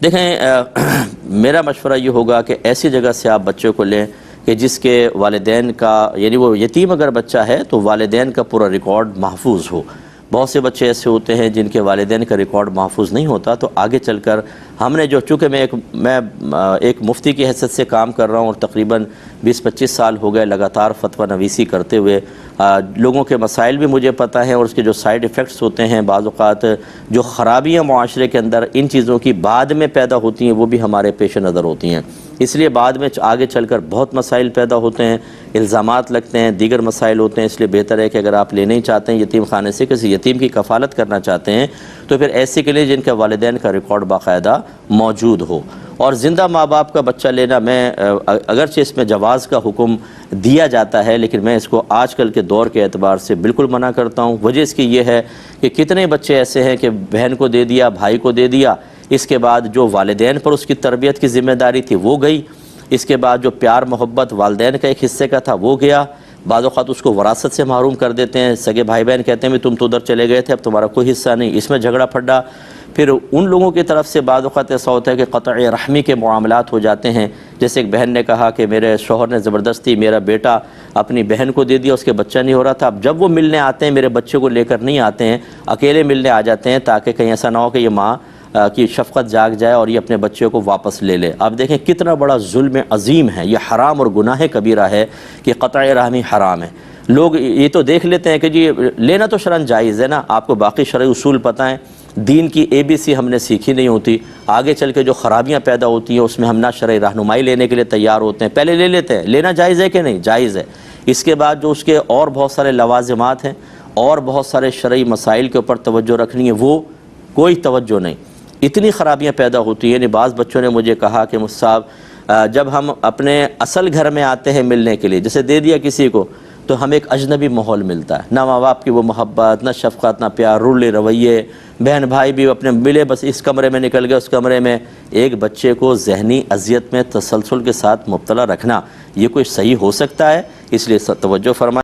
دیکھیں میرا مشورہ یہ ہوگا کہ ایسی جگہ سے آپ بچے کو لیں کہ جس کے والدین کا، یعنی وہ یتیم اگر بچہ ہے تو والدین کا پورا ریکارڈ محفوظ ہو۔ بہت سے بچے ایسے ہوتے ہیں جن کے والدین کا ریکارڈ محفوظ نہیں ہوتا، تو آگے چل کر ہم نے چونکہ میں ایک مفتی کی حیثیت سے کام کر رہا ہوں اور تقریباً 20-25 سال ہو گئے لگاتار فتویٰ نویسی کرتے ہوئے، لوگوں کے مسائل بھی مجھے پتہ ہیں اور اس کے جو سائیڈ ایفیکٹس ہوتے ہیں، بعض اوقات جو خرابیاں معاشرے کے اندر ان چیزوں کی بعد میں پیدا ہوتی ہیں وہ بھی ہمارے پیش نظر ہوتی ہیں۔ اس لیے بعد میں آگے چل کر بہت مسائل پیدا ہوتے ہیں، الزامات لگتے ہیں، دیگر مسائل ہوتے ہیں۔ اس لیے بہتر ہے کہ اگر آپ لینا ہی چاہتے ہیں یتیم خانے سے، کسی یتیم کی کفالت کرنا چاہتے ہیں، تو پھر ایسے کے لیے جن کے والدین کا ریکارڈ باقاعدہ موجود ہو۔ اور زندہ ماں باپ کا بچہ لینا، میں اگرچہ اس میں جواز کا حکم دیا جاتا ہے، لیکن میں اس کو آج کل کے دور کے اعتبار سے بالکل منع کرتا ہوں۔ وجہ اس کی یہ ہے کہ کتنے بچے ایسے ہیں کہ بہن کو دے دیا، بھائی کو دے دیا، اس کے بعد جو والدین پر اس کی تربیت کی ذمہ داری تھی وہ گئی، اس کے بعد جو پیار محبت والدین کا ایک حصے کا تھا وہ گیا۔ بعض اوقات اس کو وراثت سے محروم کر دیتے ہیں، سگے بھائی بہن کہتے ہیں تم تو ادھر چلے گئے تھے، اب تمہارا کوئی حصہ نہیں، اس میں جھگڑا پھڈا۔ پھر ان لوگوں کی طرف سے بعض اوقات ایسا ہوتا ہے کہ قطع رحمی کے معاملات ہو جاتے ہیں، جیسے ایک بہن نے کہا کہ میرے شوہر نے زبردستی میرا بیٹا اپنی بہن کو دے دیا، اس کے بچہ نہیں ہو رہا تھا، اب جب وہ ملنے آتے ہیں میرے بچے کو لے کر نہیں آتے ہیں، اکیلے ملنے آ جاتے ہیں تاکہ کہیں ایسا نہ ہو کہ یہ ماں کی شفقت جاگ جائے اور یہ اپنے بچے کو واپس لے لے۔ اب دیکھیں کتنا بڑا ظلم عظیم ہے، یہ حرام اور گناہ کبیرہ ہے کہ قطع رحمی حرام ہے۔ لوگ یہ تو دیکھ لیتے ہیں کہ جی لینا تو شرعاً جائز ہے نا، آپ کو باقی شرعی اصول پتہ ہیں، دین کی ABC ہم نے سیکھی نہیں ہوتی، آگے چل کے جو خرابیاں پیدا ہوتی ہیں اس میں ہم نہ شرعی رہنمائی لینے کے لیے تیار ہوتے ہیں، پہلے لے لیتے ہیں۔ لینا جائز ہے کہ نہیں؟ جائز ہے۔ اس کے بعد جو اس کے اور بہت سارے لوازمات ہیں اور بہت سارے شرعی مسائل کے اوپر توجہ رکھنی ہے، وہ کوئی توجہ نہیں۔ اتنی خرابیاں پیدا ہوتی ہیں، یعنی بعض بچوں نے مجھے کہا کہ صاحب جب ہم اپنے اصل گھر میں آتے ہیں ملنے کے لیے، جیسے دے دیا کسی کو، تو ہمیں ایک اجنبی ماحول ملتا ہے، نہ ماں باپ کی وہ محبت، نہ شفقت، نہ پیار، رولے رویے، بہن بھائی بھی اپنے ملے بس اس کمرے میں نکل گئے اس کمرے میں۔ ایک بچے کو ذہنی اذیت میں تسلسل کے ساتھ مبتلا رکھنا یہ کوئی صحیح ہو سکتا ہے؟ اس لیے توجہ فرمائیں۔